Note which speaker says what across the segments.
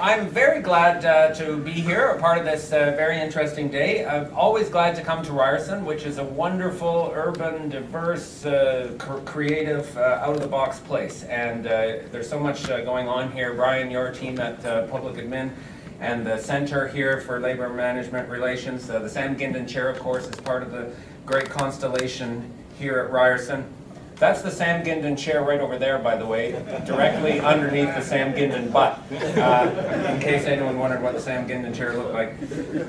Speaker 1: I'm very glad to be here, a part of this very interesting day. I'm always glad to come to Ryerson, which is a wonderful, urban, diverse, creative, out-of-the-box place. And there's so much going on here. Brian, your team at Public Admin, and the Center here for Labor Management Relations. The Sam Gindin Chair, of course, is part of the great constellation here at Ryerson. That's the Sam Gindin chair right over there, by the way, directly underneath the Sam Gindin butt, in case anyone wondered what the Sam Gindin chair looked like.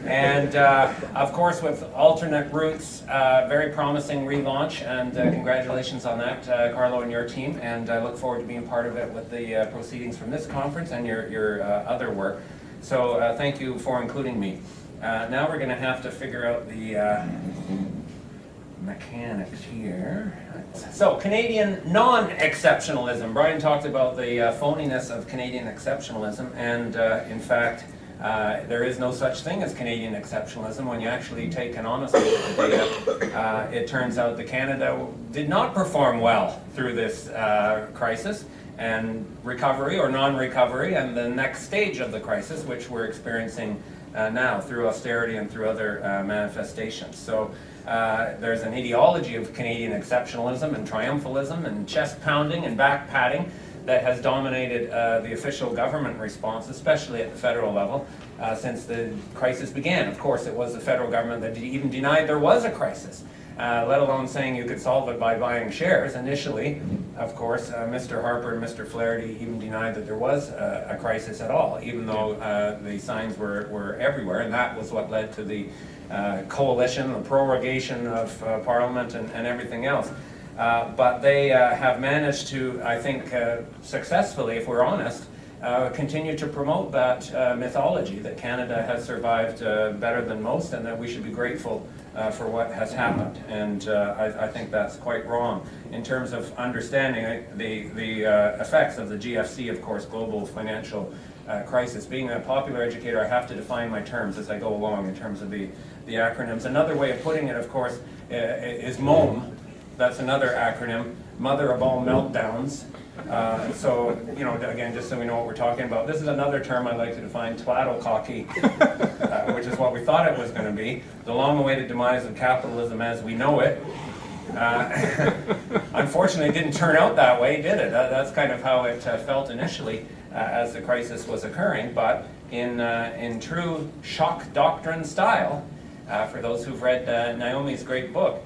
Speaker 1: And of course, with alternate routes, very promising relaunch, and congratulations on that, Carlo and your team. And I look forward to being part of it with the proceedings from this conference and your other work. So thank you for including me. Now we're going to have to figure out the mechanics here. So, Canadian non-exceptionalism. Brian talked about the phoniness of Canadian exceptionalism, and in fact, there is no such thing as Canadian exceptionalism. When you actually take an honest look at the data, it turns out that Canada did not perform well through this crisis and recovery or non-recovery, and the next stage of the crisis, which we're experiencing now through austerity and through other manifestations. So there's an ideology of Canadian exceptionalism and triumphalism and chest pounding and back patting that has dominated the official government response, especially at the federal level, since the crisis began. Of course, it was the federal government that even denied there was a crisis, let alone saying you could solve it by buying shares. Initially, of course, Mr. Harper and Mr. Flaherty even denied that there was a crisis at all, even though the signs were everywhere, and that was what led to the coalition, the prorogation of Parliament and everything else. But they have managed to, I think, successfully, if we're honest, continue to promote that mythology that Canada has survived better than most, and that we should be grateful for what has happened. And I think that's quite wrong in terms of understanding the effects of the GFC, of course, global financial crisis. Being a popular educator, I have to define my terms as I go along in terms of the acronyms. Another way of putting it, of course, is MOME. That's another acronym, Mother of All Meltdowns. So, you know, again, just so we know what we're talking about, this is another term I'd like to define, twaddle-cocky, which is what we thought it was going to be, the long-awaited demise of capitalism as we know it. Unfortunately, it didn't turn out that way, did it? That's kind of how it felt initially as the crisis was occurring, but in true shock doctrine style, for those who've read Naomi's great book,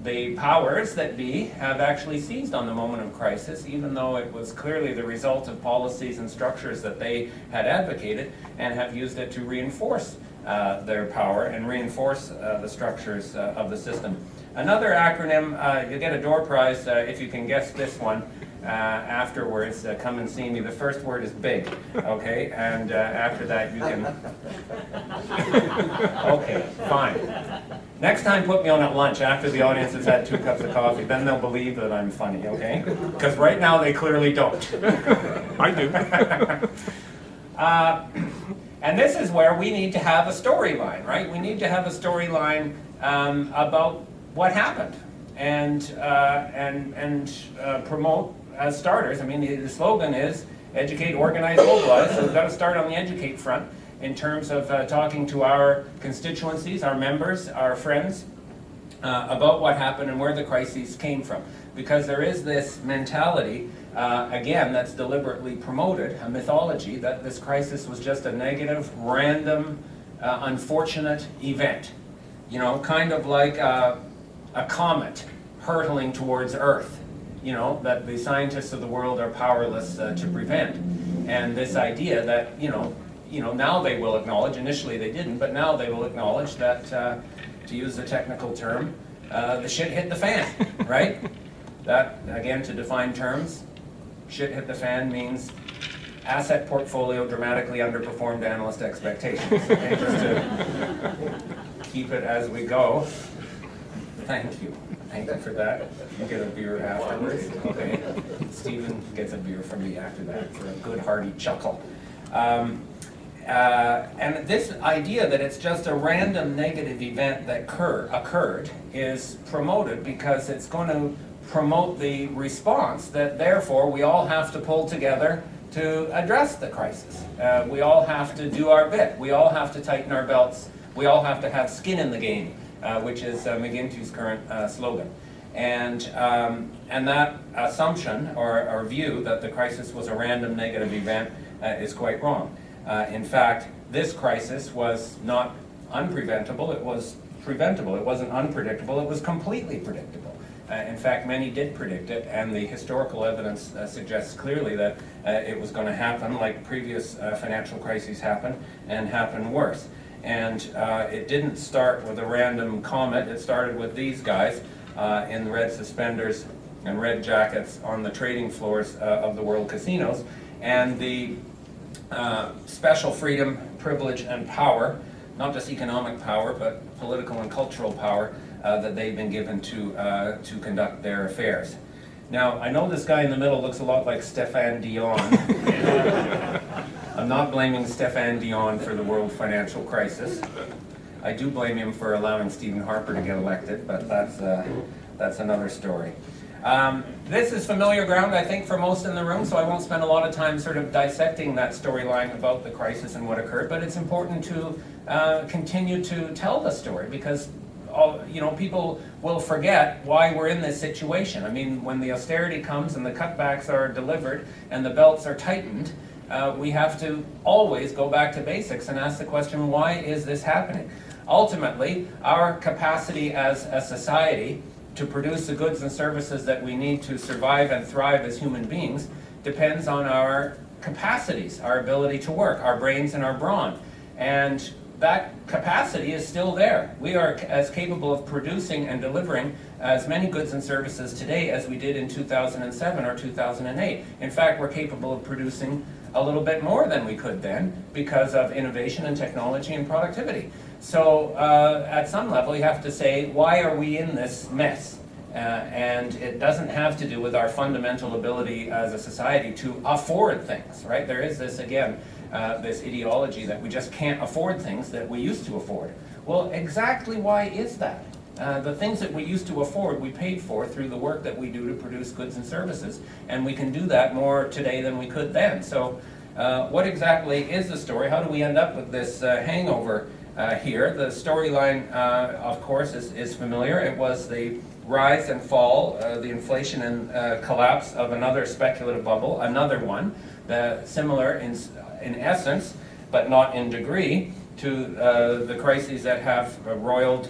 Speaker 1: the powers that be have actually seized on the moment of crisis, even though it was clearly the result of policies and structures that they had advocated, and have used it to reinforce their power and reinforce the structures of the system. Another acronym, you get a door prize if you can guess this one. Afterwards, come and see me. The first word is big, okay? And after that, you can... Okay, fine. Next time, put me on at lunch after the audience has had 2 cups of coffee. Then they'll believe that I'm funny, okay? Because right now, they clearly don't.
Speaker 2: I do.
Speaker 1: And this is where we need to have a storyline, right? We need to have a storyline about what happened and promote as starters. I mean, the slogan is educate, organize, mobilize. So we've got to start on the educate front in terms of talking to our constituencies, our members, our friends about what happened and where the crises came from. Because there is this mentality, again, that's deliberately promoted, a mythology that this crisis was just a negative, random, unfortunate event. You know, kind of like a comet hurtling towards Earth, you know, that the scientists of the world are powerless to prevent. And this idea that, you know, now they will acknowledge, initially they didn't, but now they will acknowledge that, to use the technical term, the shit hit the fan, right? That, again, to define terms, shit hit the fan means asset portfolio dramatically underperformed analyst expectations. Okay, just to keep it as we go. Thank you. Thank you for that. You get a beer afterwards. Okay. Stephen gets a beer from me after that for a good hearty chuckle. And this idea that it's just a random negative event that occurred is promoted because it's going to promote the response that therefore we all have to pull together to address the crisis. We all have to do our bit. We all have to tighten our belts. We all have to have skin in the game, which is McGinty's current slogan. And that assumption or view that the crisis was a random negative event is quite wrong. In fact, this crisis was not unpreventable, it was preventable. It wasn't unpredictable, it was completely predictable. In fact, many did predict it, and the historical evidence suggests clearly that it was going to happen like previous financial crises happened, and happen worse. And it didn't start with a random comet, it started with these guys in red suspenders and red jackets on the trading floors of the world casinos, and the special freedom, privilege, and power, not just economic power, but political and cultural power that they've been given to conduct their affairs. Now, I know this guy in the middle looks a lot like Stéphane Dion. I'm not blaming Stéphane Dion for the world financial crisis. I do blame him for allowing Stephen Harper to get elected, but that's another story. This is familiar ground, I think, for most in the room, so I won't spend a lot of time sort of dissecting that storyline about the crisis and what occurred, but it's important to continue to tell the story, because people will forget why we're in this situation. I mean, when the austerity comes and the cutbacks are delivered and the belts are tightened, we have to always go back to basics and ask the question, why is this happening? Ultimately, our capacity as a society to produce the goods and services that we need to survive and thrive as human beings depends on our capacities, our ability to work, our brains and our brawn. And that capacity is still there. We are as capable of producing and delivering as many goods and services today as we did in 2007 or 2008. In fact, we're capable of producing a little bit more than we could then because of innovation and technology and productivity. So at some level you have to say, why are we in this mess? And it doesn't have to do with our fundamental ability as a society to afford things, right? There is this, again, this ideology that we just can't afford things that we used to afford. Well, exactly why is that? The things that we used to afford, we paid for through the work that we do to produce goods and services, and we can do that more today than we could then. So what exactly is the story? How do we end up with this hangover here? The storyline, of course, is familiar. It was the rise and fall, the inflation and collapse of another speculative bubble, another one, similar in essence, but not in degree, to the crises that have roiled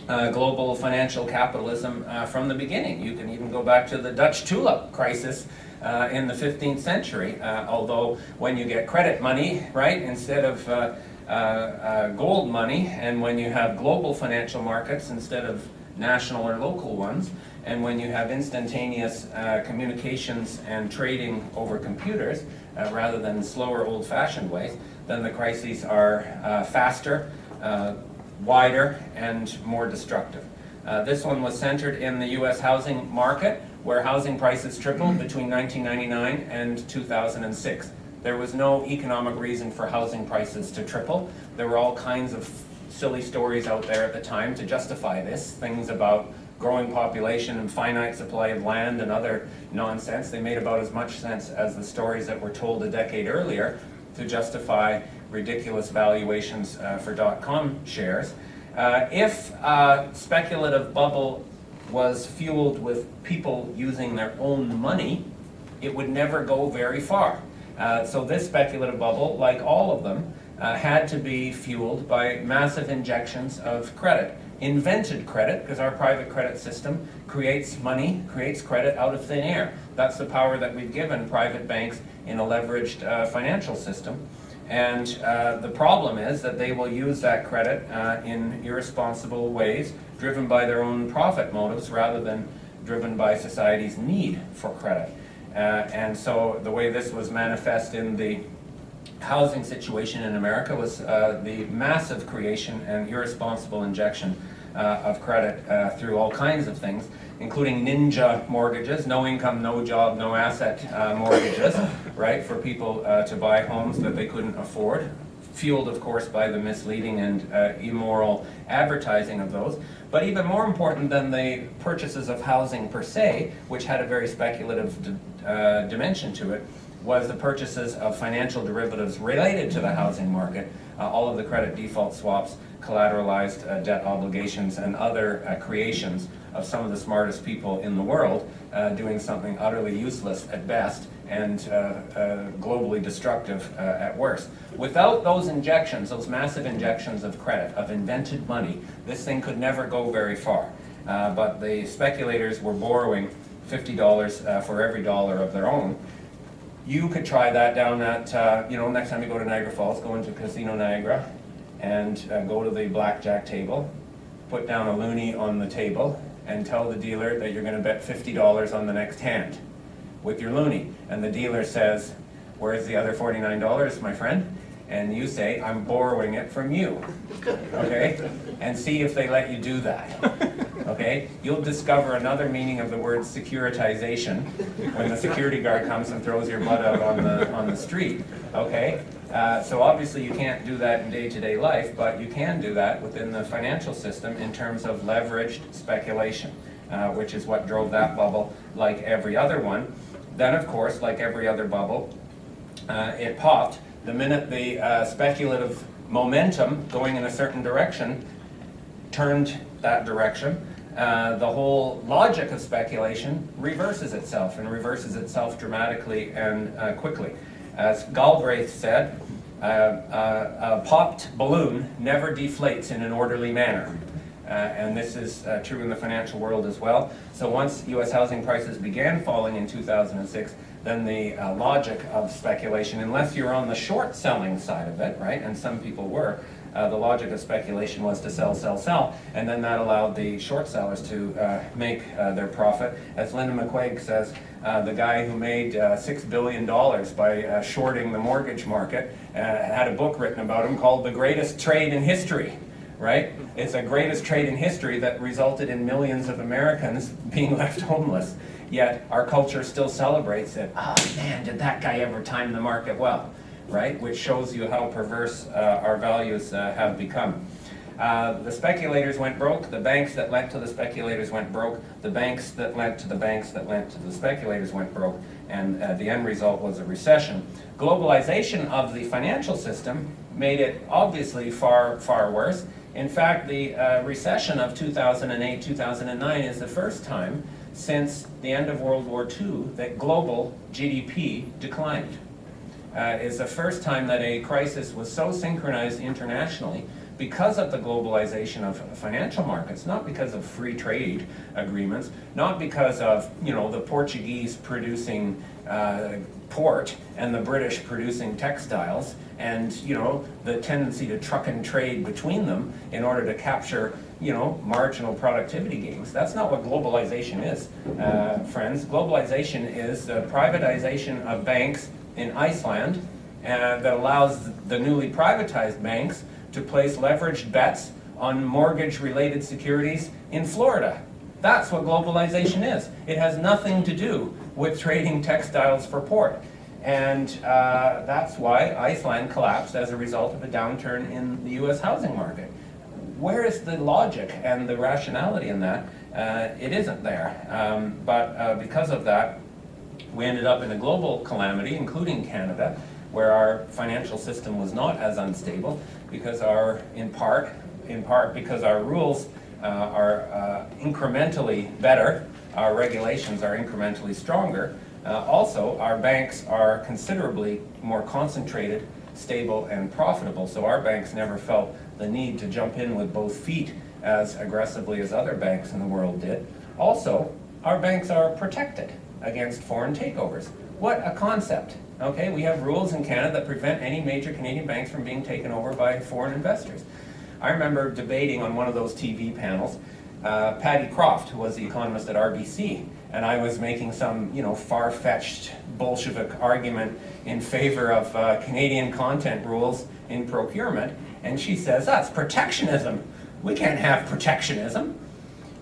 Speaker 1: global financial capitalism from the beginning. You can even go back to the Dutch tulip crisis in the 15th century, although when you get credit money, right, instead of gold money, and when you have global financial markets instead of national or local ones, and when you have instantaneous communications and trading over computers rather than slower old-fashioned ways, then the crises are faster, wider, and more destructive. This one was centered in the US housing market, where housing prices tripled between 1999 and 2006. There was no economic reason for housing prices to triple. There were all kinds of silly stories out there at the time to justify this, things about growing population and finite supply of land and other nonsense. They made about as much sense as the stories that were told a decade earlier to justify ridiculous valuations for .com shares. If a speculative bubble was fueled with people using their own money, it would never go very far. So this speculative bubble, like all of them, had to be fueled by massive injections of credit. Invented credit, because our private credit system creates money, creates credit out of thin air. That's the power that we've given private banks in a leveraged financial system. And the problem is that they will use that credit in irresponsible ways, driven by their own profit motives rather than driven by society's need for credit. And so the way this was manifest in the housing situation in America was the massive creation and irresponsible injection of credit through all kinds of things, including ninja mortgages, no income, no job, no asset mortgages, right, for people to buy homes that they couldn't afford, fueled, of course, by the misleading and immoral advertising of those. But even more important than the purchases of housing per se, which had a very speculative dimension to it, was the purchases of financial derivatives related to the housing market, all of the credit default swaps, collateralized debt obligations, and other creations of some of the smartest people in the world, doing something utterly useless at best and globally destructive at worst. Without those injections, those massive injections of credit, of invented money, this thing could never go very far. But the speculators were borrowing $50 for every dollar of their own. You could try that down at, next time you go to Niagara Falls, go into Casino Niagara and go to the blackjack table, put down a loonie on the table, and tell the dealer that you're going to bet $50 on the next hand with your loonie. And the dealer says, "Where's the other $49, my friend?" And you say, "I'm borrowing it from you." Okay? And see if they let you do that. Okay? You'll discover another meaning of the word securitization when the security guard comes and throws your butt out on the street. Okay? So obviously you can't do that in day-to-day life, but you can do that within the financial system in terms of leveraged speculation, which is what drove that bubble like every other one. Then, of course, like every other bubble, it popped the minute the speculative momentum going in a certain direction turned that direction. The whole logic of speculation reverses itself, and reverses itself dramatically and quickly. As Galbraith said, a popped balloon never deflates in an orderly manner. And this is true in the financial world as well. So once U.S. housing prices began falling in 2006, then the logic of speculation, unless you're on the short selling side of it, right, and some people were, the logic of speculation was to sell, sell, sell, and then that allowed the short sellers to make their profit. As Linda McQuaig says, the guy who made $6 billion by shorting the mortgage market had a book written about him called The Greatest Trade in History. Right? It's the greatest trade in history that resulted in millions of Americans being left homeless. Yet our culture still celebrates it. Oh man, did that guy ever time the market well? Right? Which shows you how perverse our values have become. The speculators went broke. The banks that lent to the speculators went broke. The banks that lent to the banks that lent to the speculators went broke. And the end result was a recession. Globalization of the financial system made it obviously far, far worse. In fact, the recession of 2008-2009 is the first time since the end of World War II that global GDP declined. It's the first time that a crisis was so synchronized internationally because of the globalization of financial markets, not because of free trade agreements, not because of, the Portuguese producing port and the British producing textiles, and the tendency to truck and trade between them in order to capture marginal productivity gains. That's not what globalization is, friends. Globalization is the privatization of banks in Iceland that allows the newly privatized banks to place leveraged bets on mortgage-related securities in Florida. That's what globalization is. It has nothing to do with trading textiles for port. And that's why Iceland collapsed as a result of a downturn in the U.S. housing market. Where is the logic and the rationality in that? It isn't there. But because of that, we ended up in a global calamity, including Canada, where our financial system was not as unstable because in part because our rules are incrementally better, our regulations are incrementally stronger. Also, our banks are considerably more concentrated, stable, and profitable, so our banks never felt the need to jump in with both feet as aggressively as other banks in the world did. Also, our banks are protected against foreign takeovers. What a concept. Okay, we have rules in Canada that prevent any major Canadian banks from being taken over by foreign investors. I remember debating on one of those TV panels, Patty Croft, who was the economist at RBC, and I was making some, far-fetched Bolshevik argument in favor of Canadian content rules in procurement, and she says, "That's protectionism. We can't have protectionism."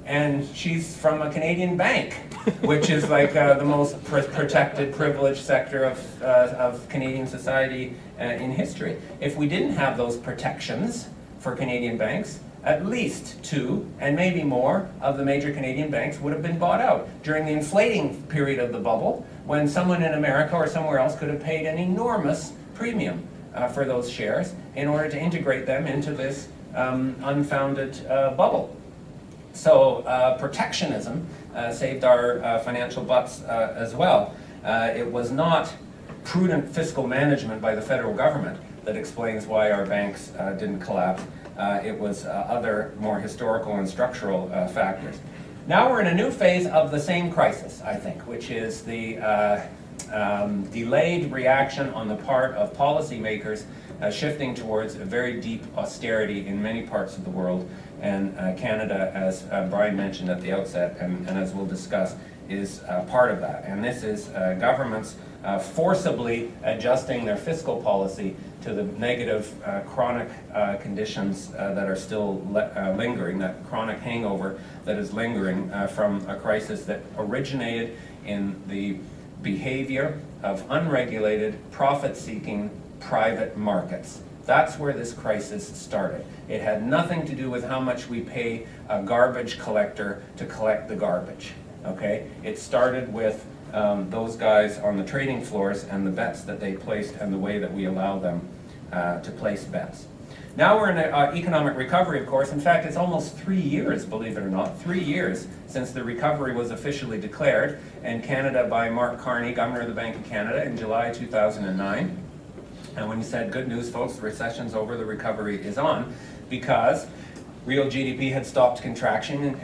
Speaker 1: And she's from a Canadian bank, which is like the most protected, privileged sector of Canadian society in history. If we didn't have those protections for Canadian banks, at least 2 and maybe more of the major Canadian banks would have been bought out during the inflating period of the bubble, when someone in America or somewhere else could have paid an enormous premium for those shares in order to integrate them into this unfounded bubble. So protectionism saved our financial butts as well. It was not prudent fiscal management by the federal government that explains why our banks didn't collapse. It was other more historical and structural factors. Now we're in a new phase of the same crisis, I think, which is the delayed reaction on the part of policymakers shifting towards a very deep austerity in many parts of the world. And Canada, as Brian mentioned at the outset, and as we'll discuss, is part of that. And this is governments forcibly adjusting their fiscal policy to the negative chronic conditions that are still lingering, that chronic hangover that is lingering from a crisis that originated in the behavior of unregulated, profit-seeking private markets. That's where this crisis started. It had nothing to do with how much we pay a garbage collector to collect the garbage. Okay? It started with those guys on the trading floors and the bets that they placed and the way that we allow them to place bets. Now we're in an economic recovery, of course. In fact, it's almost 3 years, believe it or not, 3 years since the recovery was officially declared in Canada by Mark Carney, Governor of the Bank of Canada, in July 2009. And when he said, good news, folks, the recession's over, the recovery is on, because real GDP had stopped contracting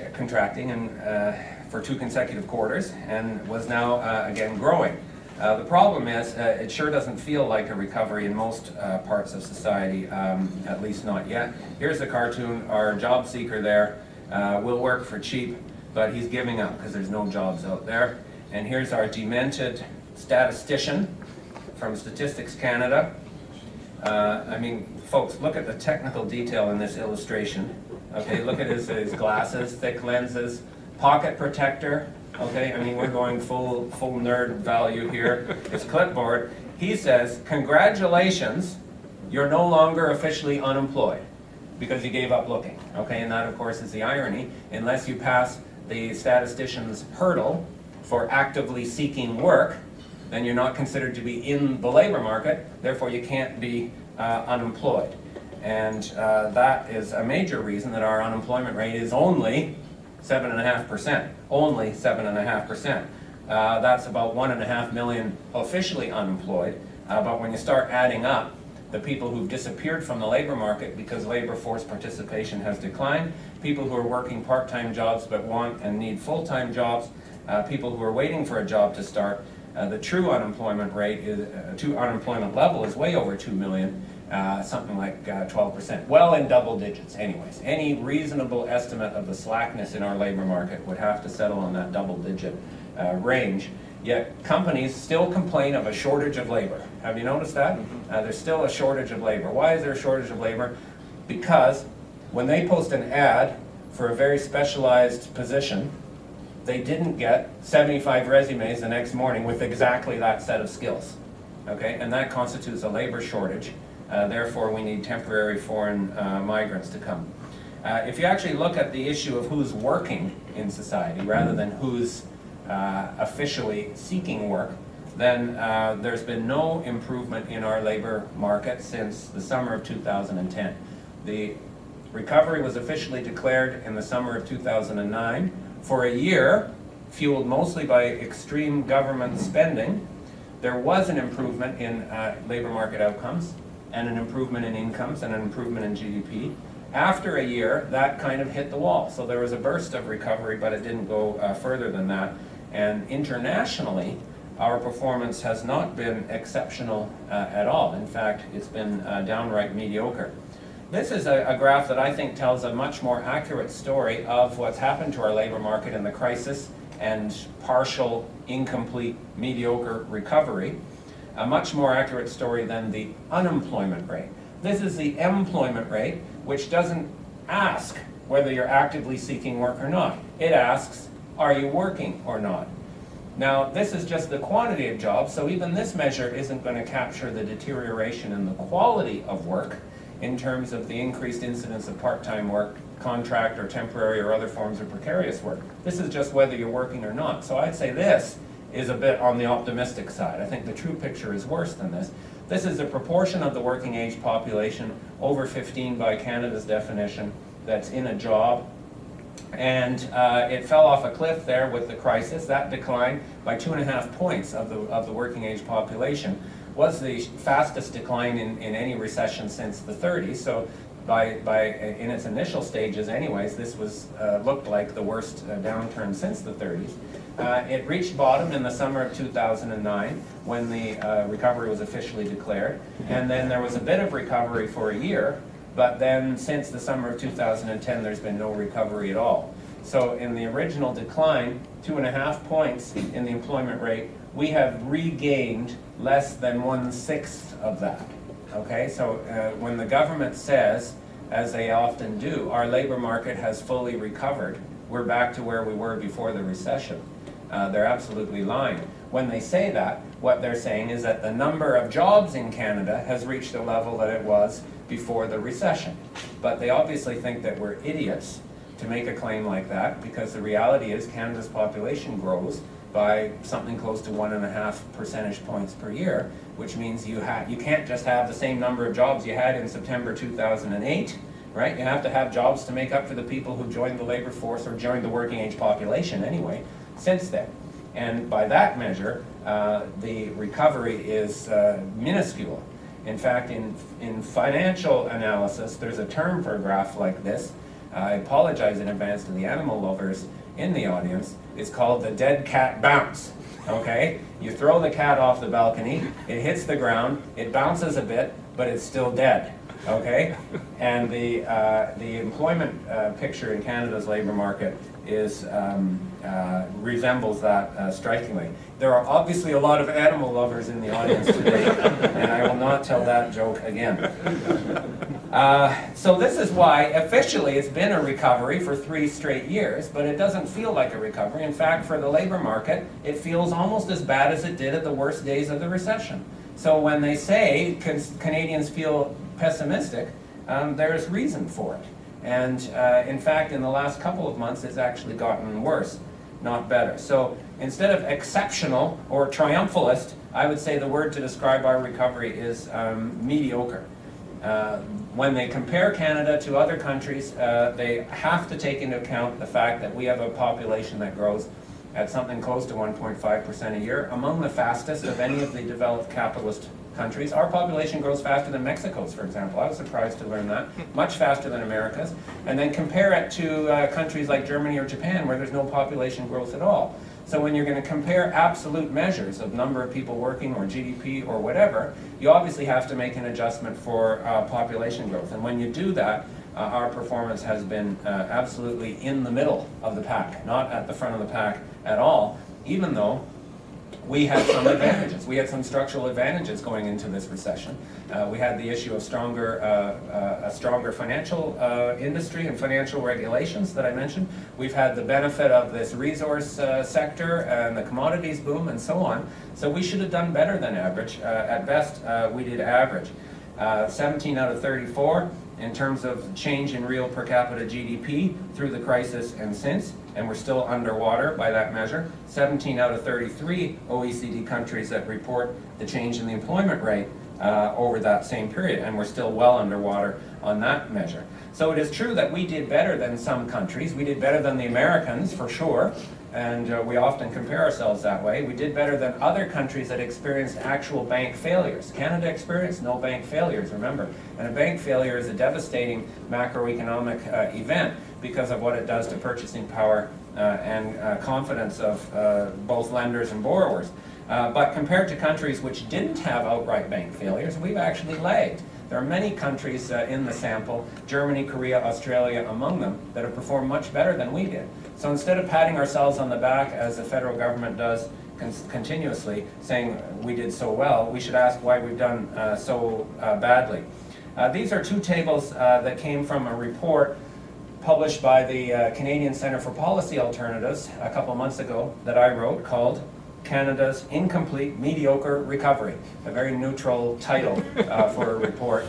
Speaker 1: for 2 consecutive quarters and was now again growing. The problem is it sure doesn't feel like a recovery in most parts of society, at least not yet. Here's a cartoon. Our job seeker there will work for cheap, but he's giving up because there's no jobs out there. And here's our demented statistician from Statistics Canada. I mean, folks, look at the technical detail in this illustration. Okay, look at his glasses, thick lenses, pocket protector. Okay, I mean, we're going full nerd value here. His clipboard. He says, congratulations, you're no longer officially unemployed because you gave up looking. Okay, and that, of course, is the irony. Unless you pass the statistician's hurdle for actively seeking work, then you're not considered to be in the labor market, therefore you can't be unemployed. And that is a major reason that our unemployment rate is only 7.5%. Only 7.5%. That's about 1.5 million officially unemployed. But when you start adding up the people who've disappeared from the labor market because labor force participation has declined, people who are working part-time jobs but want and need full-time jobs, people who are waiting for a job to start, the true unemployment rate is, unemployment level is way over 2 million, something like 12%. Well, in double digits anyways. Any reasonable estimate of the slackness in our labor market would have to settle on that double-digit range. Yet companies still complain of a shortage of labor. Have you noticed that? There's still a shortage of labor. Why is there a shortage of labor? Because when they post an ad for a very specialized position, they didn't get 75 resumes the next morning with exactly that set of skills. Okay, and that constitutes a labor shortage. Therefore, we need temporary foreign migrants to come. If you actually look at the issue of who's working in society rather than who's officially seeking work, then there's been no improvement in our labor market since the summer of 2010. The recovery was officially declared in the summer of 2009. For a year, fueled mostly by extreme government spending, there was an improvement in labor market outcomes, and an improvement in incomes, and an improvement in GDP. After a year, that kind of hit the wall. So there was a burst of recovery, but it didn't go further than that. And internationally, our performance has not been exceptional at all. In fact, it's been downright mediocre. This is a graph that I think tells a much more accurate story of what's happened to our labor market in the crisis and partial, incomplete, mediocre recovery. A much more accurate story than the unemployment rate. This is the employment rate, which doesn't ask whether you're actively seeking work or not. It asks, are you working or not? Now, this is just the quantity of jobs, so even this measure isn't going to capture the deterioration in the quality of work in terms of the increased incidence of part-time work contract or temporary or other forms of precarious work. This is just whether you're working or not. So I'd say this is a bit on the optimistic side. I think the true picture is worse than this. This is the proportion of the working age population over 15 by Canada's definition that's in a job. And it fell off a cliff there with the crisis. That decline by 2.5 points of the working age population was the fastest decline in any recession since the 30s. So in its initial stages anyways, this was looked like the worst downturn since the 30s. It reached bottom in the summer of 2009 when the recovery was officially declared. And then there was a bit of recovery for a year, but then since the summer of 2010 there's been no recovery at all. So in the original decline, 2.5 points in the employment rate, we have regained less than 1/6 of that. Okay, so when the government says, as they often do, our labor market has fully recovered, we're back to where we were before the recession, they're absolutely lying. When they say that, what they're saying is that the number of jobs in Canada has reached the level that it was before the recession. But they obviously think that we're idiots to make a claim like that, because the reality is Canada's population grows by something close to 1.5 percentage points per year, which means you can't just have the same number of jobs you had in September 2008, right? You have to have jobs to make up for the people who joined the labor force or joined the working age population anyway since then. And by that measure, the recovery is minuscule. In fact, in financial analysis, there's a term for a graph like this. I apologize in advance to the animal lovers in the audience. It's called the dead cat bounce. Okay? You throw the cat off the balcony, it hits the ground, it bounces a bit, but it's still dead. Okay? And the employment picture in Canada's labor market resembles that strikingly. There are obviously a lot of animal lovers in the audience today, and I will not tell that joke again. So this is why officially it's been a recovery for 3 straight years, but it doesn't feel like a recovery. In fact, for the labor market, it feels almost as bad as it did at the worst days of the recession. So when they say Canadians feel pessimistic, there's reason for it. And in fact, in the last couple of months, it's actually gotten worse, not better. So instead of exceptional or triumphalist, I would say the word to describe our recovery is mediocre. When they compare Canada to other countries, they have to take into account the fact that we have a population that grows at something close to 1.5% a year, among the fastest of any of the developed capitalist countries. Our population grows faster than Mexico's, for example. I was surprised to learn that. Much faster than America's. And then compare it to countries like Germany or Japan, where there's no population growth at all. So when you're going to compare absolute measures of number of people working or GDP or whatever, you obviously have to make an adjustment for population growth. And when you do that, our performance has been absolutely in the middle of the pack, not at the front of the pack at all, even though we had some advantages. We had some structural advantages going into this recession. We had the issue of a stronger financial industry and financial regulations that I mentioned. We've had the benefit of this resource sector and the commodities boom and so on. So we should have done better than average. At best, we did average. 17 out of 34 in terms of change in real per capita GDP through the crisis and since, and we're still underwater by that measure. 17 out of 33 OECD countries that report the change in the employment rate over that same period, and we're still well underwater on that measure. So it is true that we did better than some countries. We did better than the Americans, for sure, and we often compare ourselves that way. We did better than other countries that experienced actual bank failures. Canada experienced no bank failures, remember. And a bank failure is a devastating macroeconomic event because of what it does to purchasing power and confidence of both lenders and borrowers. But compared to countries which didn't have outright bank failures, we've actually lagged. There are many countries in the sample, Germany, Korea, Australia among them, that have performed much better than we did. So instead of patting ourselves on the back, as the federal government does continuously, saying we did so well, we should ask why we've done so badly. These are 2 tables that came from a report published by the Canadian Centre for Policy Alternatives a couple months ago that I wrote, called Canada's Incomplete Mediocre Recovery. A very neutral title for a report.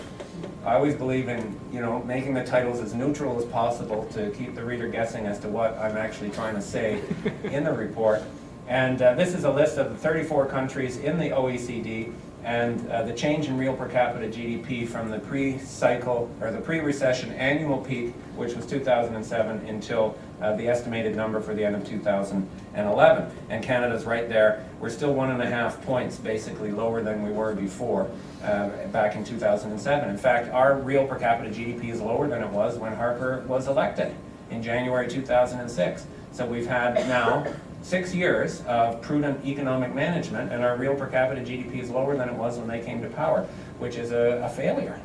Speaker 1: I always believe in, making the titles as neutral as possible to keep the reader guessing as to what I'm actually trying to say in the report. And this is a list of the 34 countries in the OECD and the change in real per capita GDP from the pre-cycle, or the pre-recession annual peak, which was 2007, until the estimated number for the end of 2011. And Canada's right there. We're still 1.5 points basically lower than we were before, back in 2007. In fact, our real per capita GDP is lower than it was when Harper was elected in January 2006. So we've had now 6 years of prudent economic management, and our real per capita GDP is lower than it was when they came to power, which is a failure.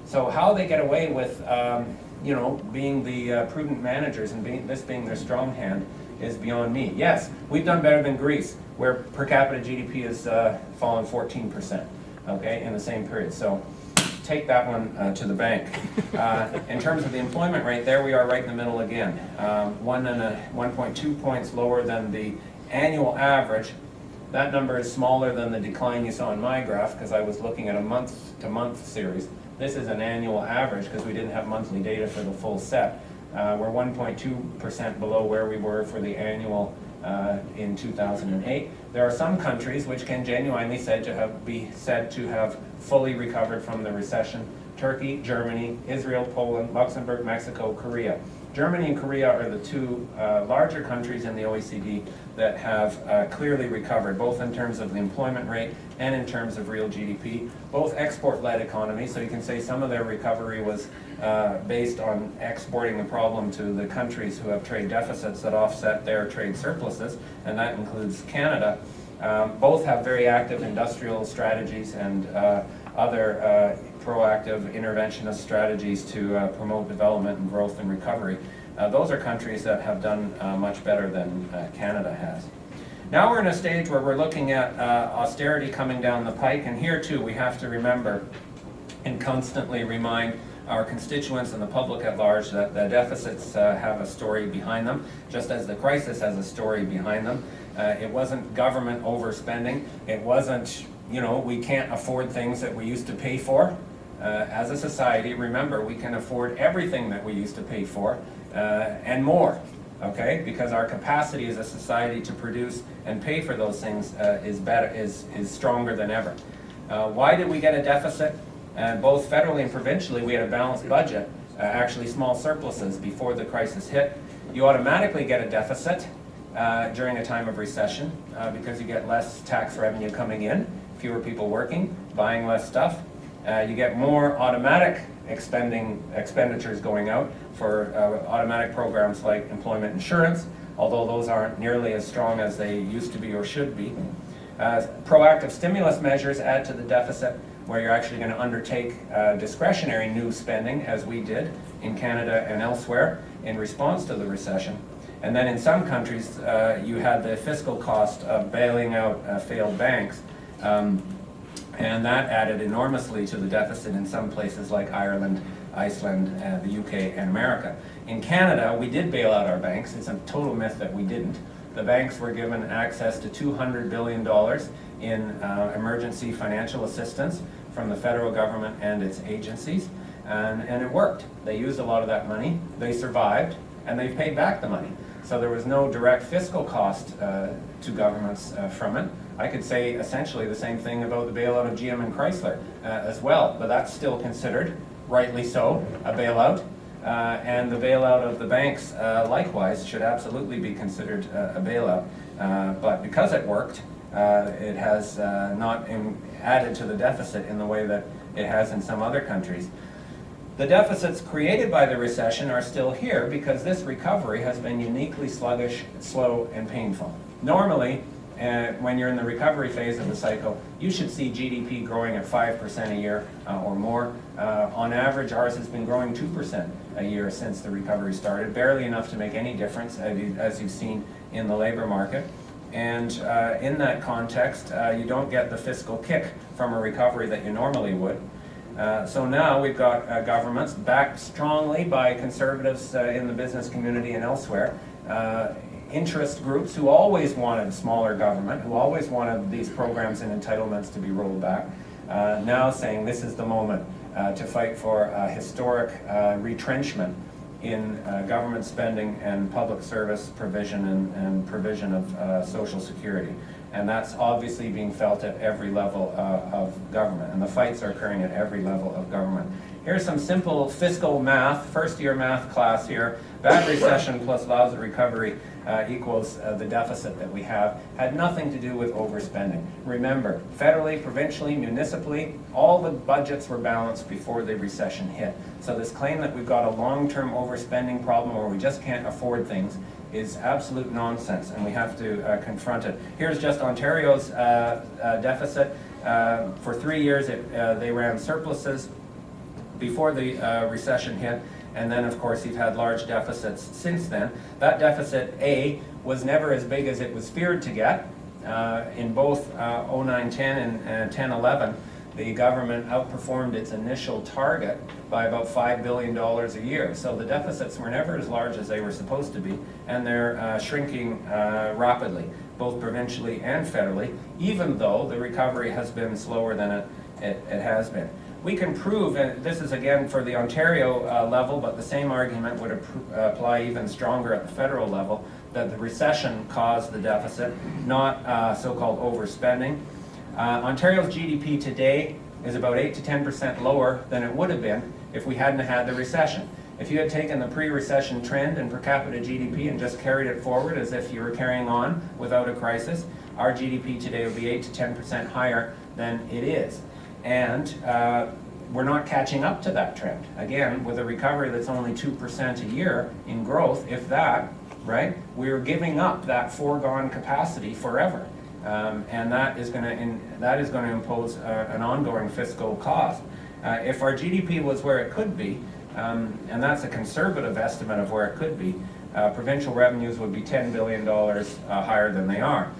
Speaker 1: So how they get away with being the prudent managers and this being their strong hand is beyond me. Yes, we've done better than Greece, where per capita GDP has fallen 14%, okay, in the same period. So take that one to the bank. In terms of the employment rate, there we are right in the middle again. 1.2 points lower than the annual average. That number is smaller than the decline you saw in my graph, because I was looking at a month-to-month series. This is an annual average because we didn't have monthly data for the full set. We're 1.2% below where we were for the annual in 2008. There are some countries which can genuinely be said to have fully recovered from the recession. Turkey, Germany, Israel, Poland, Luxembourg, Mexico, Korea. Germany and Korea are the two larger countries in the OECD that have clearly recovered, both in terms of the employment rate and in terms of real GDP. Both export-led economies, so you can say some of their recovery was based on exporting the problem to the countries who have trade deficits that offset their trade surpluses, and that includes Canada. Both have very active industrial strategies and other proactive interventionist strategies to promote development and growth and recovery. Those are countries that have done much better than Canada has. Now we're in a stage where we're looking at austerity coming down the pike, and here too we have to remember and constantly remind our constituents and the public at large that the deficits have a story behind them, just as the crisis has a story behind them. It wasn't government overspending. It wasn't, we can't afford things that we used to pay for. As a society, remember, we can afford everything that we used to pay for and more, okay? Because our capacity as a society to produce and pay for those things is stronger than ever. Why did we get a deficit? Both federally and provincially, we had a balanced budget, actually small surpluses before the crisis hit. You automatically get a deficit during a time of recession because you get less tax revenue coming in, fewer people working, buying less stuff. You get more automatic expenditures going out for automatic programs like employment insurance, although those aren't nearly as strong as they used to be or should be. Proactive stimulus measures add to the deficit, where you're actually going to undertake discretionary new spending, as we did in Canada and elsewhere, in response to the recession. And then in some countries, you had the fiscal cost of bailing out failed banks. And that added enormously to the deficit in some places like Ireland, Iceland, the UK, and America. In Canada, we did bail out our banks. It's a total myth that we didn't. The banks were given access to $200 billion in emergency financial assistance from the federal government and its agencies, and it worked. They used a lot of that money, they survived, and they've paid back the money. So there was no direct fiscal cost to governments from it. I could say essentially the same thing about the bailout of GM and Chrysler as well, but that's still considered, rightly so, a bailout. And the bailout of the banks, likewise, should absolutely be considered a bailout. But because it worked, it has not added to the deficit in the way that it has in some other countries. The deficits created by the recession are still here because this recovery has been uniquely sluggish, slow, and painful. Normally, when you're in the recovery phase of the cycle, you should see GDP growing at 5% a year or more. On average, ours has been growing 2% a year since the recovery started, barely enough to make any difference, as you've seen in the labor market. And in that context, you don't get the fiscal kick from a recovery that you normally would. So now we've got governments backed strongly by conservatives in the business community and elsewhere, interest groups who always wanted smaller government, who always wanted these programs and entitlements to be rolled back, now saying this is the moment to fight for historic retrenchment in government spending and public service provision and provision of social security. And that's obviously being felt at every level of government, and the fights are occurring at every level of government. Here's some simple fiscal math, first-year math class here. Bad recession plus lousy recovery equals the deficit that we have. Had nothing to do with overspending. Remember, federally, provincially, municipally, all the budgets were balanced before the recession hit. So this claim that we've got a long-term overspending problem or we just can't afford things is absolute nonsense, and we have to confront it. Here's just Ontario's deficit. For 3 years, they ran surpluses before the recession hit, and then of course you've had large deficits since then. That deficit, A, was never as big as it was feared to get. In both 09-10 and 10-11, the government outperformed its initial target by about $5 billion a year. So the deficits were never as large as they were supposed to be, and they're shrinking rapidly, both provincially and federally, even though the recovery has been slower than it has been. We can prove, and this is again for the Ontario level, but the same argument would apply even stronger at the federal level, that the recession caused the deficit, not so-called overspending. Ontario's GDP today is about 8 to 10% lower than it would have been if we hadn't had the recession. If you had taken the pre-recession trend in per capita GDP and just carried it forward as if you were carrying on without a crisis, our GDP today would be 8 to 10% higher than it is. And we're not catching up to that trend. Again, with a recovery that's only 2% a year in growth, if that, right, we're giving up that foregone capacity forever. And that is going to impose an ongoing fiscal cost. If our GDP was where it could be, and that's a conservative estimate of where it could be, provincial revenues would be $10 billion higher than they are.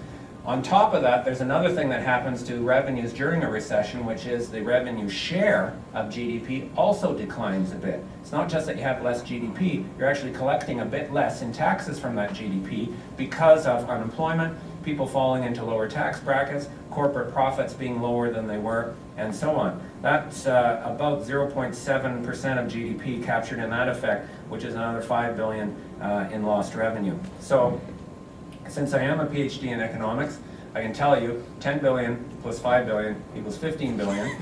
Speaker 1: On top of that, there's another thing that happens to revenues during a recession, which is the revenue share of GDP also declines a bit. It's not just that you have less GDP, you're actually collecting a bit less in taxes from that GDP because of unemployment, people falling into lower tax brackets, corporate profits being lower than they were, and so on. That's about 0.7% of GDP captured in that effect, which is another $5 billion in lost revenue. So, since I am a PhD in economics, I can tell you 10 billion plus 5 billion equals 15 billion.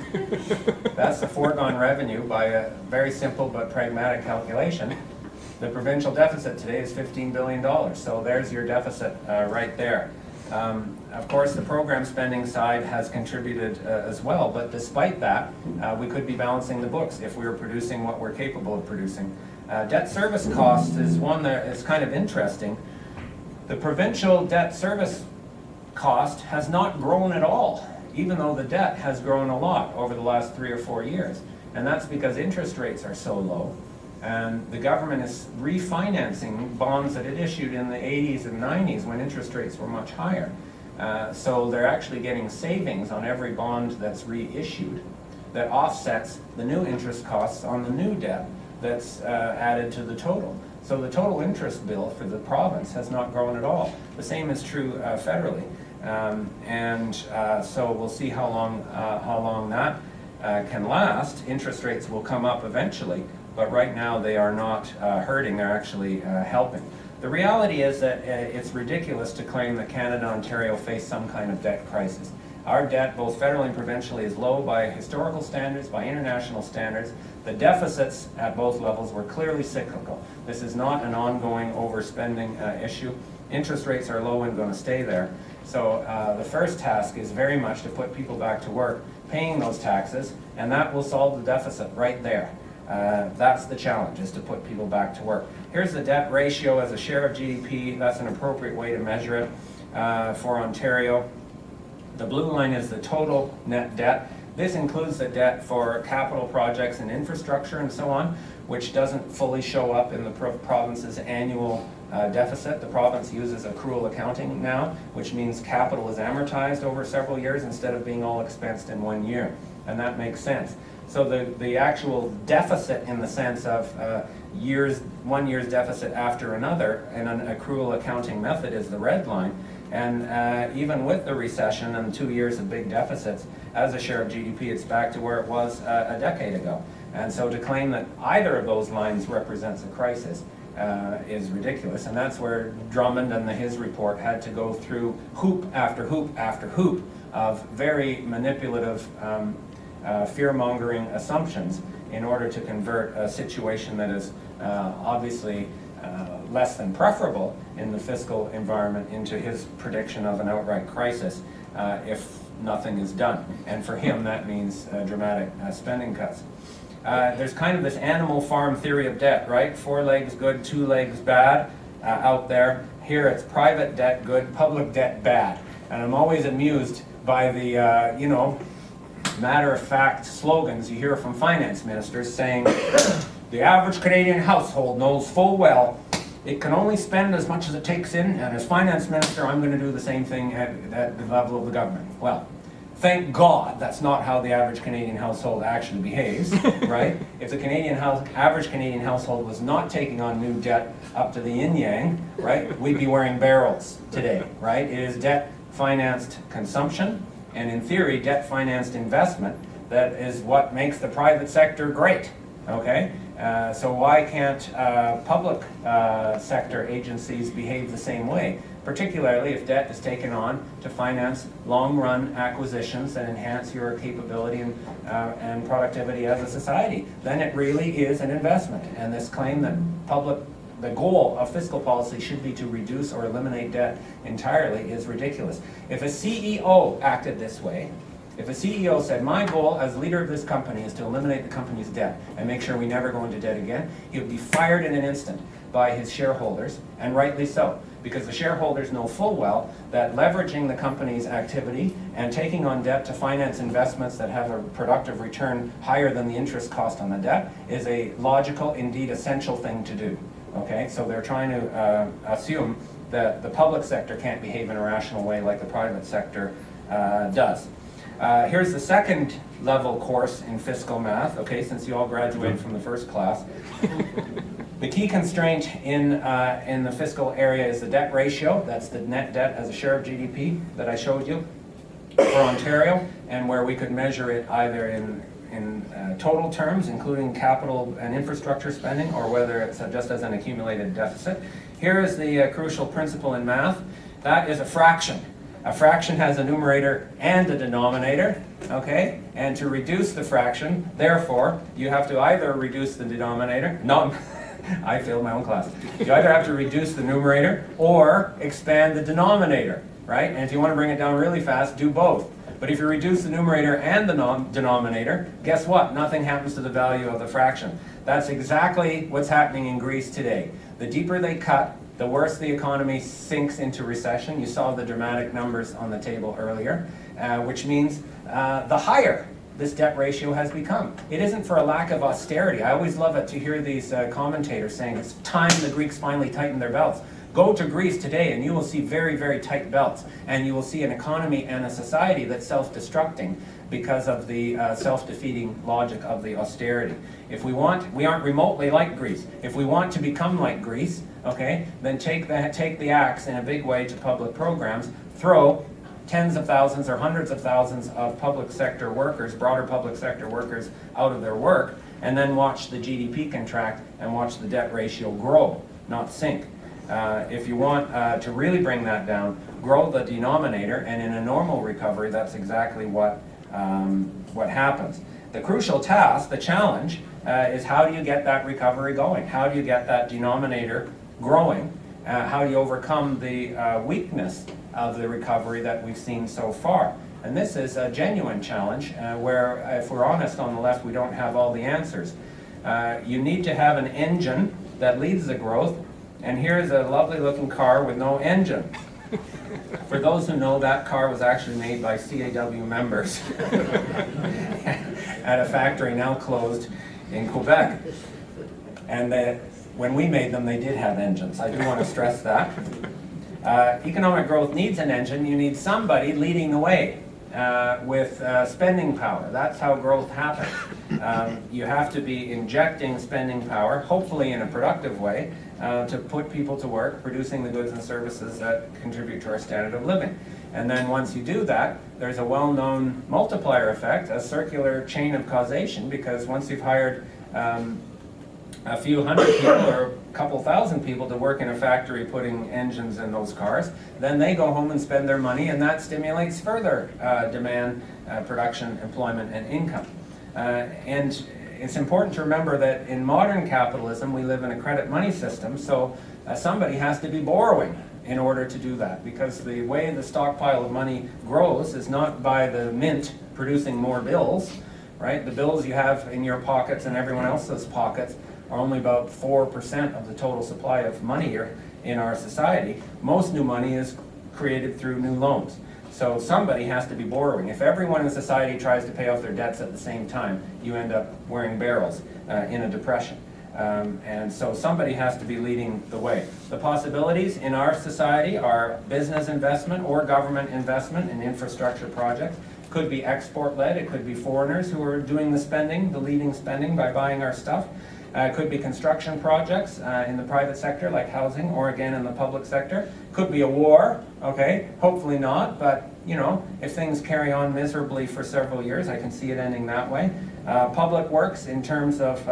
Speaker 1: That's the foregone revenue by a very simple but pragmatic calculation. The provincial deficit today is $15 billion, so there's your deficit right there. Of course, the program spending side has contributed as well, but despite that, we could be balancing the books if we were producing what we're capable of producing. Debt service cost is one that is kind of interesting. The provincial debt service cost has not grown at all, even though the debt has grown a lot over the last 3 or 4 years. And that's because interest rates are so low. And the government is refinancing bonds that it issued in the 80s and 90s when interest rates were much higher. So they're actually getting savings on every bond that's reissued that offsets the new interest costs on the new debt that's added to the total. So the total interest bill for the province has not grown at all. The same is true federally. So we'll see how long that can last. Interest rates will come up eventually, but right now they are not hurting, they're actually helping. The reality is that it's ridiculous to claim that Canada and Ontario face some kind of debt crisis. Our debt, both federally and provincially, is low by historical standards, by international standards. The deficits at both levels were clearly cyclical. This is not an ongoing overspending issue. Interest rates are low and going to stay there. So the first task is very much to put people back to work, paying those taxes, and that will solve the deficit right there. That's the challenge, is to put people back to work. Here's the debt ratio as a share of GDP. That's an appropriate way to measure it for Ontario. The blue line is the total net debt. This includes the debt for capital projects and infrastructure and so on, which doesn't fully show up in the province's annual deficit. The province uses accrual accounting now, which means capital is amortized over several years instead of being all expensed in 1 year. And that makes sense. So the actual deficit in the sense of 1 year's deficit after another in an accrual accounting method is the red line. And even with the recession and 2 years of big deficits, as a share of GDP, it's back to where it was a decade ago. And so to claim that either of those lines represents a crisis is ridiculous. And that's where Drummond and his report had to go through hoop after hoop after hoop of very manipulative fear-mongering assumptions in order to convert a situation that is obviously less than preferable in the fiscal environment into his prediction of an outright crisis if nothing is done. And for him, that means dramatic spending cuts. There's kind of this animal farm theory of debt, right? 4 legs good, 2 legs bad out there. Here it's private debt good, public debt bad. And I'm always amused by the, you know, matter-of-fact slogans you hear from finance ministers saying, the average Canadian household knows full well it can only spend as much as it takes in, and as finance minister, I'm going to do the same thing at the level of the government. Well, thank God that's not how the average Canadian household actually behaves, right? If the average Canadian household was not taking on new debt up to the yin-yang, right, we'd be wearing barrels today, right? It is debt-financed consumption, and in theory, debt-financed investment that is what makes the private sector great, okay? So why can't public sector agencies behave the same way? Particularly if debt is taken on to finance long-run acquisitions that enhance your capability and productivity as a society. Then it really is an investment. And this claim that the goal of fiscal policy should be to reduce or eliminate debt entirely is ridiculous. If a CEO acted this way, if a CEO said, my goal as leader of this company is to eliminate the company's debt and make sure we never go into debt again, he would be fired in an instant by his shareholders, and rightly so, because the shareholders know full well that leveraging the company's activity and taking on debt to finance investments that have a productive return higher than the interest cost on the debt is a logical, indeed essential thing to do. Okay, so they're trying to assume that the public sector can't behave in a rational way like the private sector does. Here's the second level course in fiscal math, okay, since you all graduated from the first class. The key constraint in the fiscal area is the debt ratio. That's the net debt as a share of GDP that I showed you for Ontario, and where we could measure it either in total terms, including capital and infrastructure spending, or whether it's just as an accumulated deficit. Here is the crucial principle in math. That is a fraction. A fraction has a numerator and a denominator, okay? And to reduce the fraction, therefore, you have to either reduce the denominator, I failed my own class. You either have to reduce the numerator or expand the denominator, right? And if you want to bring it down really fast, do both. But if you reduce the numerator and the denominator, guess what? Nothing happens to the value of the fraction. That's exactly what's happening in Greece today. The deeper they cut, the worse the economy sinks into recession. You saw the dramatic numbers on the table earlier, which means the higher this debt ratio has become. It isn't for a lack of austerity. I always love it to hear these commentators saying it's time the Greeks finally tighten their belts. Go to Greece today and you will see very, very tight belts, and you will see an economy and a society that's self-destructing because of the self-defeating logic of the austerity. If we aren't remotely like Greece. If we want to become like Greece, okay, then take the axe in a big way to public programs, throw tens of thousands or hundreds of thousands of public sector workers, broader public sector workers, out of their work, and then watch the GDP contract and watch the debt ratio grow, not sink. If you want to really bring that down, grow the denominator, and in a normal recovery, that's exactly what happens. The crucial task, the challenge, is how do you get that recovery going? How do you get that denominator growing? How do you overcome the weakness of the recovery that we've seen so far? And this is a genuine challenge where, if we're honest on the left, we don't have all the answers. You need to have an engine that leads the growth, and here's a lovely looking car with no engine. For those who know, that car was actually made by CAW members at a factory now closed in Quebec. And when we made them, they did have engines. I do want to stress that. Economic growth needs an engine. You need somebody leading the way with spending power. That's how growth happens. You have to be injecting spending power, hopefully in a productive way, to put people to work, producing the goods and services that contribute to our standard of living. And then once you do that, there's a well-known multiplier effect, a circular chain of causation, because once you've hired a few hundred people or a couple thousand people to work in a factory putting engines in those cars, then they go home and spend their money, and that stimulates further demand, production, employment, and income. And it's important to remember that in modern capitalism we live in a credit money system, so somebody has to be borrowing in order to do that, because the way the stockpile of money grows is not by the mint producing more bills, right? The bills you have in your pockets and everyone else's pockets are only about 4% of the total supply of money here in our society. Most new money is created through new loans. So somebody has to be borrowing. If everyone in society tries to pay off their debts at the same time, you end up wearing barrels in a depression. And so somebody has to be leading the way. The possibilities in our society are business investment or government investment in infrastructure projects. Could be export-led, it could be foreigners who are doing the spending, the leading spending by buying our stuff. It could be construction projects in the private sector like housing, or again in the public sector. Could be a war, okay, hopefully not, but you know, if things carry on miserably for several years, I can see it ending that way. Public works in terms of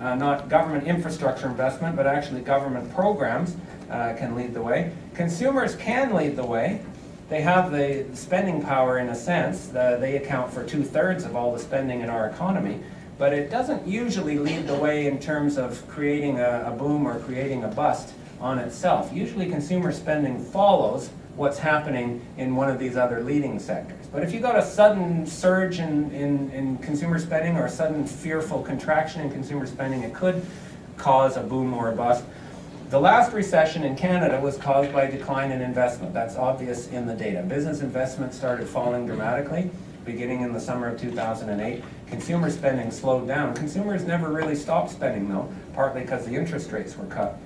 Speaker 1: not government infrastructure investment, but actually government programs can lead the way. Consumers can lead the way. They have the spending power in a sense. They account for 2/3 of all the spending in our economy. But it doesn't usually lead the way in terms of creating a boom or creating a bust on itself. Usually consumer spending follows what's happening in one of these other leading sectors. But if you got a sudden surge in consumer spending or a sudden fearful contraction in consumer spending, it could cause a boom or a bust. The last recession in Canada was caused by a decline in investment. That's obvious in the data. Business investment started falling dramatically beginning in the summer of 2008. Consumer spending slowed down. Consumers never really stopped spending though, partly because the interest rates were cut.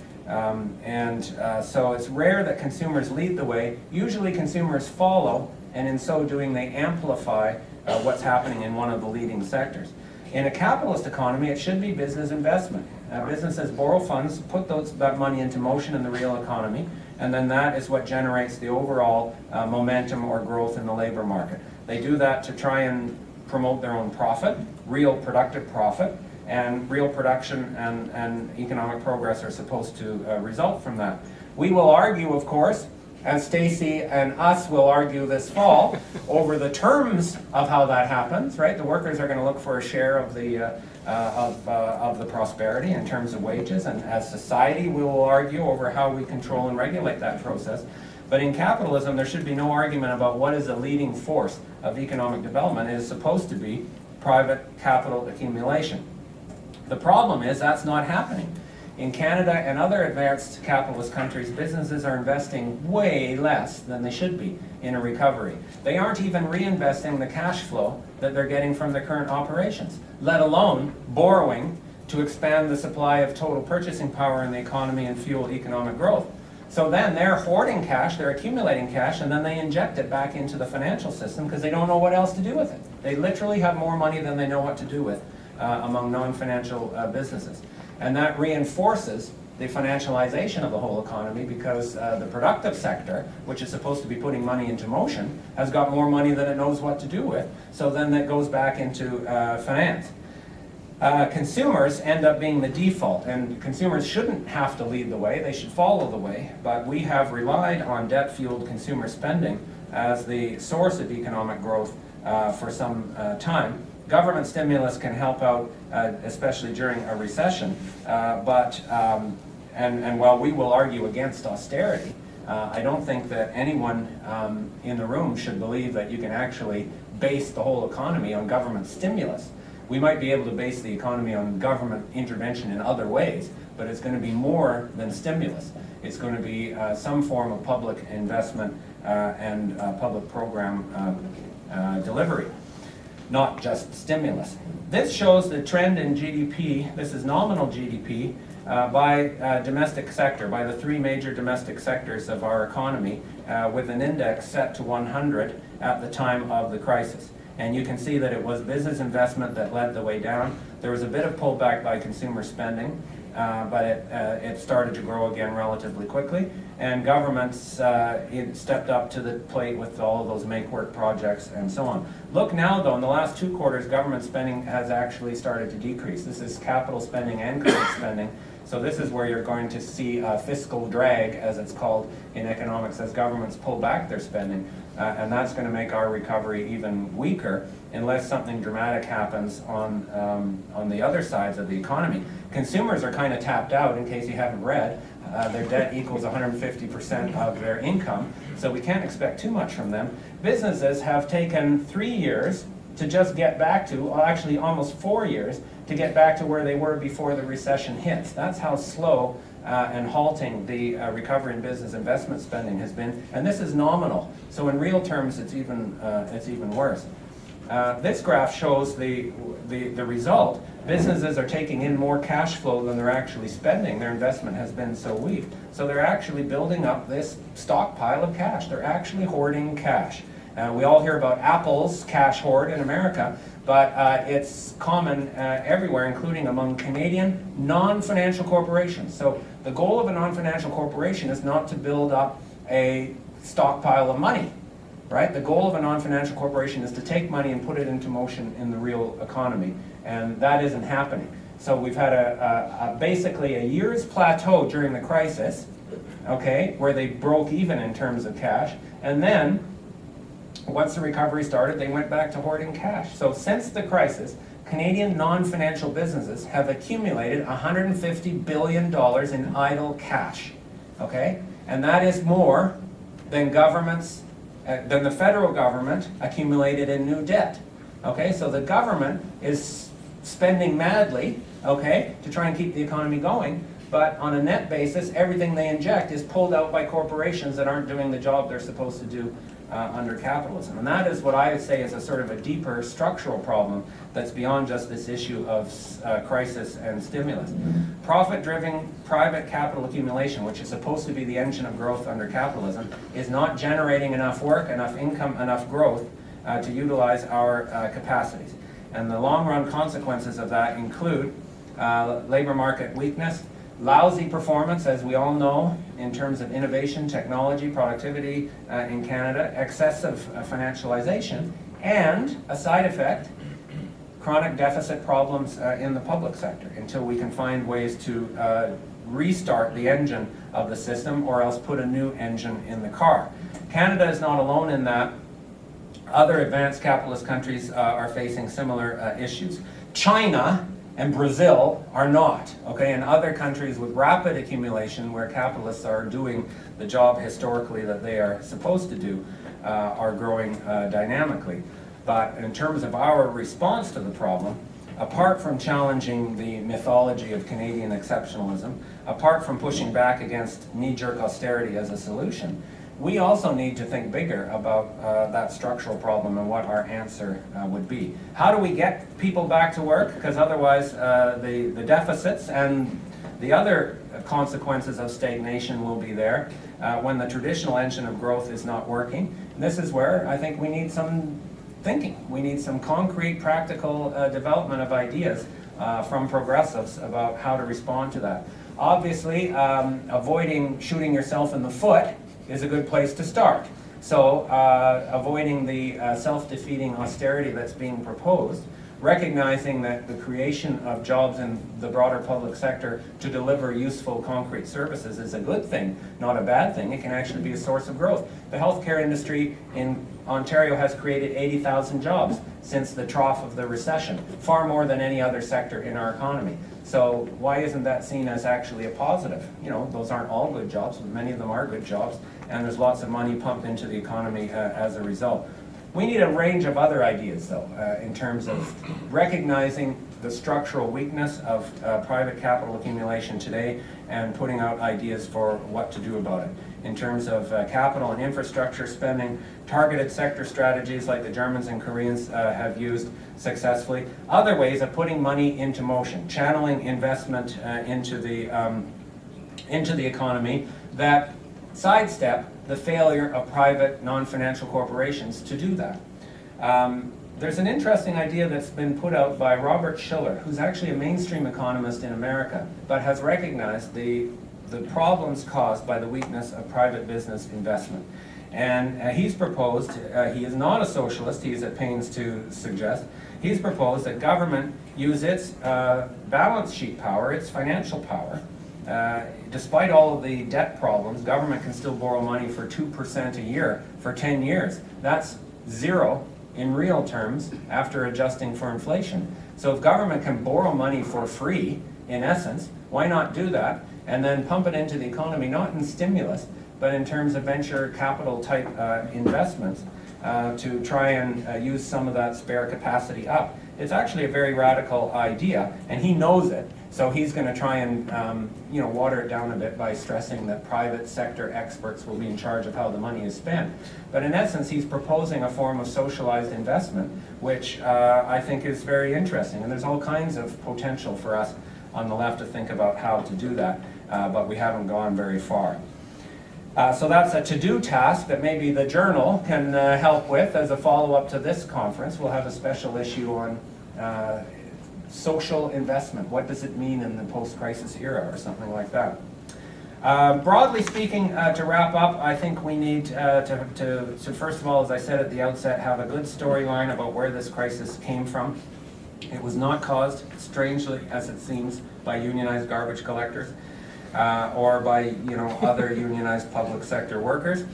Speaker 1: So it's rare that consumers lead the way. Usually consumers follow, and in so doing they amplify what's happening in one of the leading sectors. In a capitalist economy, it should be business investment. Businesses borrow funds, put that money into motion in the real economy, and then that is what generates the overall momentum or growth in the labor market. They do that to try and promote their own profit, real productive profit, and real production and economic progress are supposed to result from that. We will argue, of course, as Stacey and us will argue this fall, over the terms of how that happens, right? The workers are going to look for a share of the prosperity in terms of wages, and as society we will argue over how we control and regulate that process. But in capitalism, there should be no argument about what is a leading force of economic development. It is supposed to be private capital accumulation. The problem is that's not happening. In Canada and other advanced capitalist countries, businesses are investing way less than they should be in a recovery. They aren't even reinvesting the cash flow that they're getting from their current operations, let alone borrowing to expand the supply of total purchasing power in the economy and fuel economic growth. So then they're hoarding cash, they're accumulating cash, and then they inject it back into the financial system because they don't know what else to do with it. They literally have more money than they know what to do with among non-financial businesses. And that reinforces the financialization of the whole economy because the productive sector, which is supposed to be putting money into motion, has got more money than it knows what to do with. So then that goes back into finance. Consumers end up being the default, and consumers shouldn't have to lead the way, they should follow the way, but we have relied on debt-fueled consumer spending as the source of economic growth for some time. Government stimulus can help out, especially during a recession, and while we will argue against austerity, I don't think that anyone in the room should believe that you can actually base the whole economy on government stimulus. We might be able to base the economy on government intervention in other ways, but it's going to be more than stimulus. It's going to be some form of public investment and public program delivery, not just stimulus. This shows the trend in GDP, this is nominal GDP, by domestic sector, by the three major domestic sectors of our economy, with an index set to 100 at the time of the crisis. And you can see that it was business investment that led the way down. There was a bit of pullback by consumer spending, but it started to grow again relatively quickly, and governments stepped up to the plate with all of those make-work projects and so on. Look now, though, in the last 2 quarters, government spending has actually started to decrease. This is capital spending and credit spending. So this is where you're going to see a fiscal drag, as it's called in economics, as governments pull back their spending. And that's going to make our recovery even weaker unless something dramatic happens on the other sides of the economy. Consumers are kind of tapped out, in case you haven't read. Their debt equals 150% of their income, so we can't expect too much from them. Businesses have taken 3 years to just get back to, well, actually almost 4 years, to get back to where they were before the recession hits. That's how slow and halting the recovery in business investment spending has been, and this is nominal. So in real terms, it's even worse. This graph shows the result. Businesses are taking in more cash flow than they're actually spending. Their investment has been so weak. So they're actually building up this stockpile of cash. They're actually hoarding cash. We all hear about Apple's cash hoard in America, but it's common everywhere, including among Canadian non-financial corporations. So the goal of a non-financial corporation is not to build up a stockpile of money, right? The goal of a non-financial corporation is to take money and put it into motion in the real economy, and that isn't happening. So we've had basically a year's plateau during the crisis, okay, where they broke even in terms of cash, and then once the recovery started, they went back to hoarding cash. So since the crisis, Canadian non-financial businesses have accumulated $150 billion in idle cash, okay? And that is more than than the federal government accumulated in new debt, okay? So the government is spending madly, okay, to try and keep the economy going, but on a net basis, everything they inject is pulled out by corporations that aren't doing the job they're supposed to do under capitalism. And that is what I would say is a sort of a deeper structural problem that's beyond just this issue of crisis and stimulus. Profit-driven private capital accumulation, which is supposed to be the engine of growth under capitalism, is not generating enough work, enough income, enough growth to utilize our capacities. And the long-run consequences of that include labor market weakness, lousy performance, as we all know, in terms of innovation, technology, productivity in Canada, excessive financialization, and a side effect, chronic deficit problems in the public sector until we can find ways to restart the engine of the system or else put a new engine in the car. Canada is not alone in that. Other advanced capitalist countries are facing similar issues. China and Brazil are not, okay? And other countries with rapid accumulation where capitalists are doing the job historically that they are supposed to do are growing dynamically. But in terms of our response to the problem, apart from challenging the mythology of Canadian exceptionalism, apart from pushing back against knee-jerk austerity as a solution, we also need to think bigger about that structural problem and what our answer would be. How do we get people back to work? Because otherwise the deficits and the other consequences of stagnation will be there when the traditional engine of growth is not working. And this is where I think we need some thinking. We need some concrete, practical development of ideas from progressives about how to respond to that. Obviously, avoiding shooting yourself in the foot is a good place to start. So avoiding the self-defeating austerity that's being proposed, recognizing that the creation of jobs in the broader public sector to deliver useful concrete services is a good thing, not a bad thing. It can actually be a source of growth. The healthcare industry in Ontario has created 80,000 jobs since the trough of the recession, far more than any other sector in our economy. So why isn't that seen as actually a positive? You know, those aren't all good jobs, but many of them are good jobs, and there's lots of money pumped into the economy as a result. We need a range of other ideas, though, in terms of recognizing the structural weakness of private capital accumulation today and putting out ideas for what to do about it. In terms of capital and infrastructure spending, targeted sector strategies like the Germans and Koreans have used successfully. Other ways of putting money into motion, channeling investment into the economy that sidestep the failure of private non-financial corporations to do that. there's an interesting idea that's been put out by Robert Shiller, who's actually a mainstream economist in America, but has recognized the problems caused by the weakness of private business investment. And he's proposed, he is not a socialist, he's at pains to suggest, he's proposed that government use its balance sheet power, its financial power. Despite all of the debt problems, government can still borrow money for 2% a year for 10 years. That's zero in real terms after adjusting for inflation. So if government can borrow money for free, in essence, why not do that and then pump it into the economy, not in stimulus, but in terms of venture capital type investments to try and use some of that spare capacity up. It's actually a very radical idea, and he knows it, so he's going to try and water it down a bit by stressing that private sector experts will be in charge of how the money is spent. But in essence, he's proposing a form of socialized investment, which I think is very interesting, and there's all kinds of potential for us on the left to think about how to do that, but we haven't gone very far. So that's a to-do task that maybe the journal can help with as a follow-up to this conference. We'll have a special issue on social investment. What does it mean in the post-crisis era or something like that? Broadly speaking, to wrap up, I think we need to first of all, as I said at the outset, have a good storyline about where this crisis came from. It was not caused, strangely as it seems, by unionized garbage collectors. Or by other unionized public sector workers.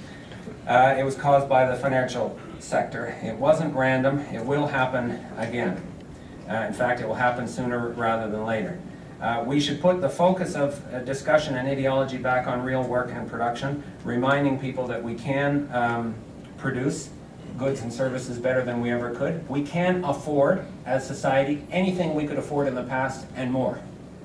Speaker 1: It was caused by the financial sector. It wasn't random. It will happen again. In fact, it will happen sooner rather than later. We should put the focus of discussion and ideology back on real work and production, reminding people that we can produce goods and services better than we ever could. We can afford, as society, anything we could afford in the past and more.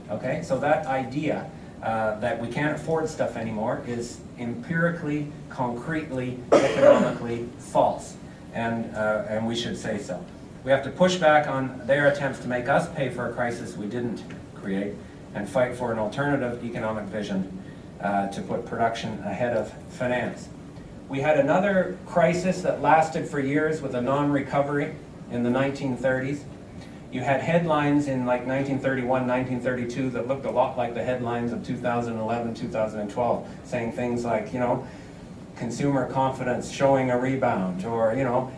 Speaker 1: Okay, so that idea that we can't afford stuff anymore is empirically, concretely, economically false, and we should say so. We have to push back on their attempts to make us pay for a crisis we didn't create, and fight for an alternative economic vision to put production ahead of finance. We had another crisis that lasted for years with a non-recovery in the 1930s. You had headlines in like 1931, 1932 that looked a lot like the headlines of 2011, 2012, saying things like, consumer confidence showing a rebound, or,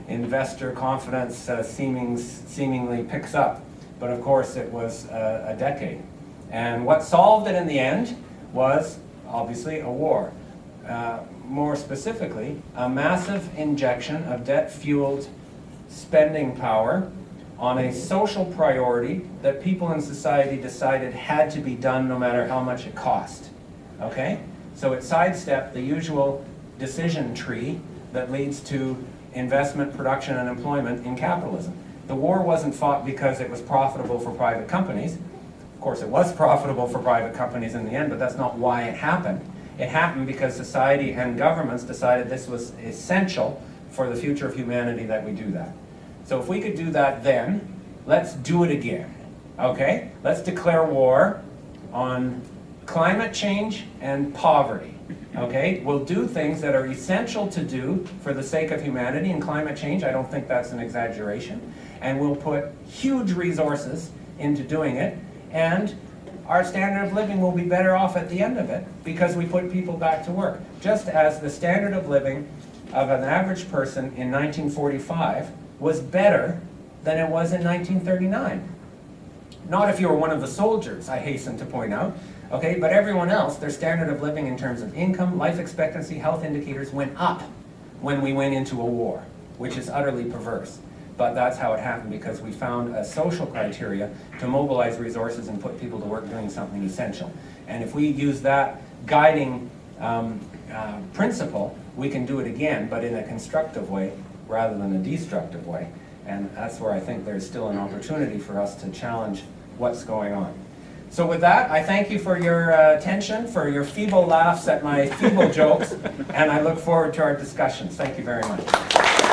Speaker 1: investor confidence seemingly picks up. But of course it was a decade. And what solved it in the end was, obviously, a war. More specifically, a massive injection of debt-fueled spending power on a social priority that people in society decided had to be done no matter how much it cost. Okay? So it sidestepped the usual decision tree that leads to investment, production, and employment in capitalism. The war wasn't fought because it was profitable for private companies. Of course, it was profitable for private companies in the end, but that's not why it happened. It happened because society and governments decided this was essential for the future of humanity that we do that. So if we could do that then, let's do it again, okay? Let's declare war on climate change and poverty, okay? We'll do things that are essential to do for the sake of humanity, and climate change, I don't think that's an exaggeration, and we'll put huge resources into doing it, and our standard of living will be better off at the end of it because we put people back to work. Just as the standard of living of an average person in 1945 was better than it was in 1939. Not if you were one of the soldiers, I hasten to point out, okay, but everyone else, their standard of living in terms of income, life expectancy, health indicators went up when we went into a war, which is utterly perverse. But that's how it happened because we found a social criteria to mobilize resources and put people to work doing something essential. And if we use that guiding principle, we can do it again, but in a constructive way rather than a destructive way. And that's where I think there's still an opportunity for us to challenge what's going on. So with that, I thank you for your attention, for your feeble laughs at my feeble jokes, and I look forward to our discussions. Thank you very much.